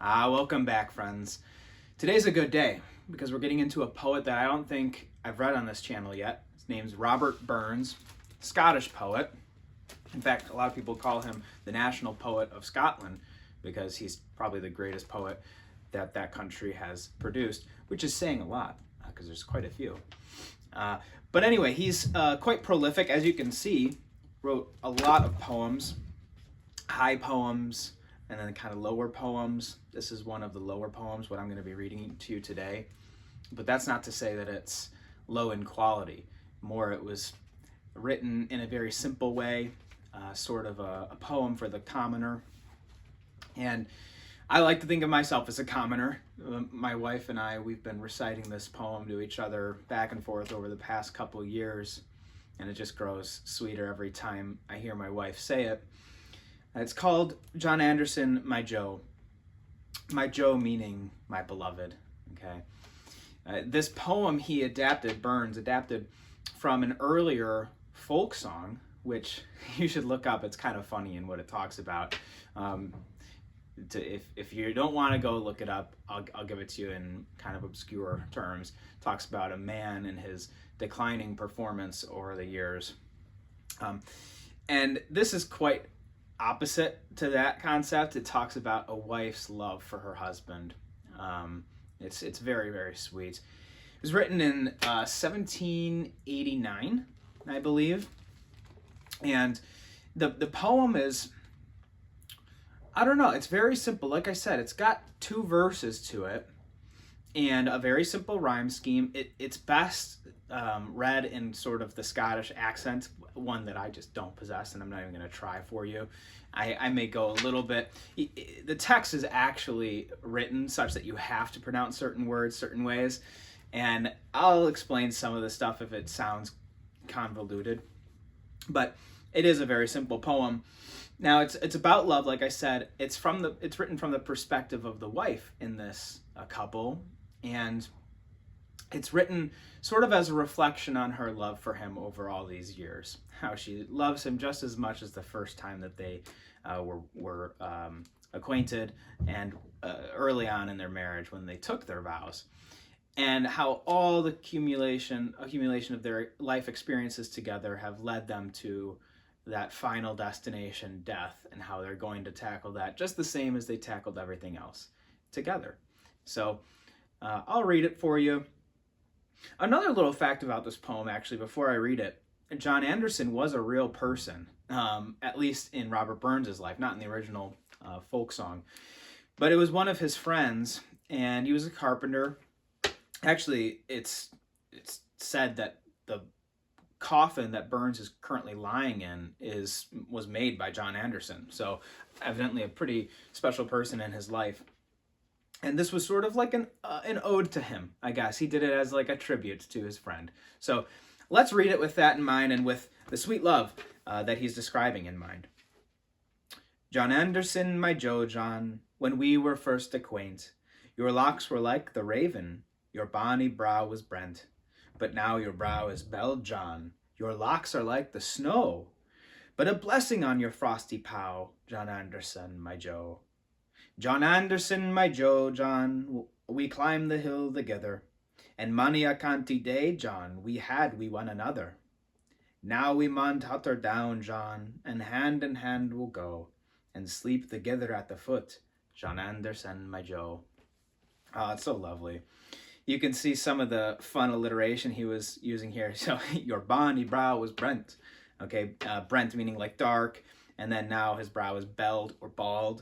Welcome back, friends. Today's a good day because we're getting into a poet that I don't think I've read on this channel yet. His name's Robert Burns, Scottish poet. In fact, a lot of people call him the national poet of Scotland because he's probably the greatest poet that country has produced, which is saying a lot because there's quite a few. But anyway, he's quite prolific, as you can see. Wrote a lot of poems, high poems, and then kind of lower poems. This is one of the lower poems, what I'm going to be reading to you today. But that's not to say that it's low in quality. More, it was written in a very simple way, sort of a poem for the commoner. And I like to think of myself as a commoner. My wife and I, we've been reciting this poem to each other back and forth over the past couple years, and it just grows sweeter every time I hear my wife say it. It's called John Anderson, My Joe. My Joe meaning my beloved, okay? This poem Burns adapted from an earlier folk song, which you should look up. It's kind of funny in what it talks about. If you don't want to go look it up, I'll give it to you in kind of obscure terms. It talks about a man and his declining performance over the years. And this is quite opposite to that concept. It talks about a wife's love for her husband. It's very, very sweet. It was written in 1789, I believe. And the poem is, I don't know, it's very simple. Like I said, it's got 2 verses to it and a very simple rhyme scheme. It's best read in sort of the Scottish accent, one that I just don't possess, and I'm not even going to try for you. I may go a little bit. The text is actually written such that you have to pronounce certain words certain ways, and I'll explain some of the stuff if it sounds convoluted. But it is a very simple poem. Now it's about love, like I said. It's written from the perspective of the wife in this couple, and it's written sort of as a reflection on her love for him over all these years. How she loves him just as much as the first time that they were acquainted, and early on in their marriage when they took their vows. And how all the accumulation of their life experiences together have led them to that final destination, death, and how they're going to tackle that just the same as they tackled everything else together. So I'll read it for you. Another little fact about this poem, actually, before I read it, John Anderson was a real person, at least in Robert Burns' life, not in the original folk song. But it was one of his friends, and he was a carpenter. Actually, it's said that the coffin that Burns is currently lying in was made by John Anderson. So evidently a pretty special person in his life. And this was sort of like an ode to him, I guess. He did it as like a tribute to his friend. So let's read it with that in mind and with the sweet love that he's describing in mind. John Anderson, my Joe John, when we were first acquaint, your locks were like the raven, your bonny brow was brent. But now your brow is belled, John, your locks are like the snow. But a blessing on your frosty pow, John Anderson, my Joe. John Anderson, my Joe, John, we climbed the hill together, and many a canty day, John, we had we one another. Now we maun totter down, John, and in hand we'll go, and sleep together at the foot, John Anderson, my Joe. Oh, it's so lovely. You can see some of the fun alliteration he was using here. So your bonny brow was brent. Okay, brent meaning like dark, and then now his brow is belled or bald.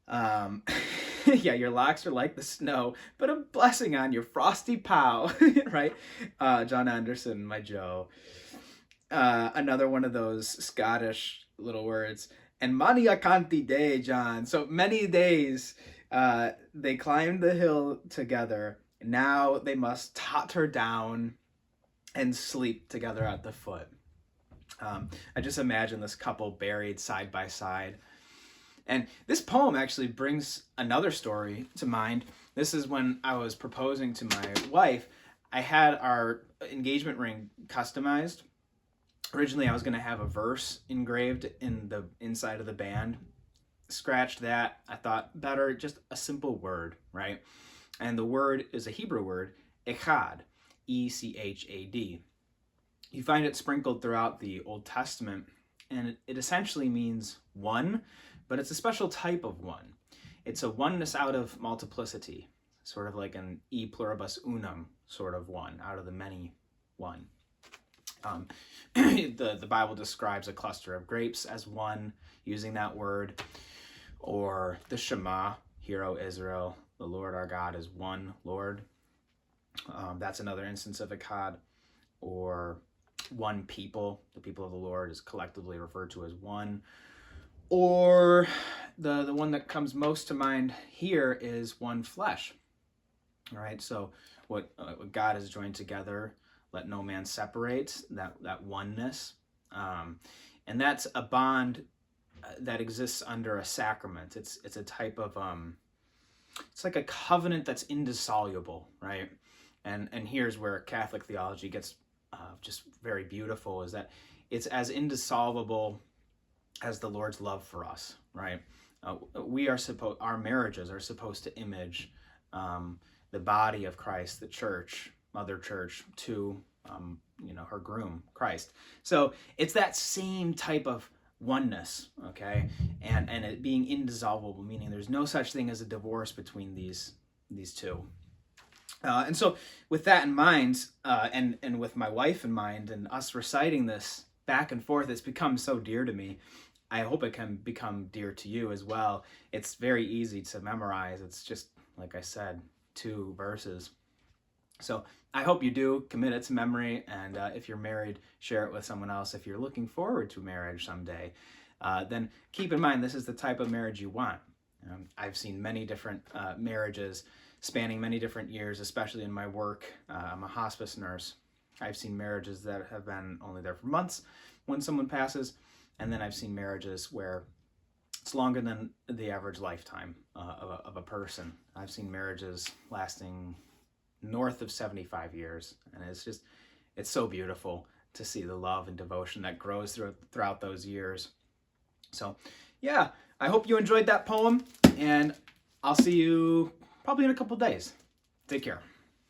Yeah, your locks are like the snow, but a blessing on your frosty pow, right? John Anderson, my Joe. Another one of those Scottish little words. And many a canty day, John. So many days they climbed the hill together. Now they must totter down and sleep together at the foot. I just imagine this couple buried side by side. And this poem actually brings another story to mind. This is when I was proposing to my wife. I had our engagement ring customized. Originally, I was going to have a verse engraved in the inside of the band, scratched that. I thought better, just a simple word, right? And the word is a Hebrew word, echad, E-C-H-A-D. You find it sprinkled throughout the Old Testament, and it essentially means one, but it's a special type of one. It's a oneness out of multiplicity, sort of like an e pluribus unum sort of one, out of the many one. The Bible describes a cluster of grapes as one, using that word, or the Shema, Hear, O Israel, the Lord our God is one Lord. That's another instance of echad. Or one people, the people of the Lord is collectively referred to as one. Or the one that comes most to mind here is one flesh. All right, so what God has joined together, let no man separate, that oneness. And that's a bond that exists under a sacrament. It's a type of, it's like a covenant that's indissoluble, right? And here's where Catholic theology gets just very beautiful, is that it's as indissoluble as the Lord's love for us, right? Our marriages are supposed to image the body of Christ, the church, Mother Church, to her groom, Christ. So it's that same type of oneness, okay, and it being indissoluble, meaning there's no such thing as a divorce between these two. And so with that in mind, and with my wife in mind, and us reciting this back and forth, it's become so dear to me. I hope it can become dear to you as well. It's very easy to memorize. It's just, like I said, 2 verses. So I hope you do commit it to memory, and if you're married, share it with someone else. If you're looking forward to marriage someday, then keep in mind this is the type of marriage you want. I've seen many different marriages spanning many different years, especially in my work. I'm a hospice nurse. I've seen marriages that have been only there for months when someone passes, and then I've seen marriages where it's longer than the average lifetime of a person. I've seen marriages lasting north of 75 years, and it's so beautiful to see the love and devotion that grows throughout those years. So yeah, I hope you enjoyed that poem, and I'll see you probably in a couple days. Take care.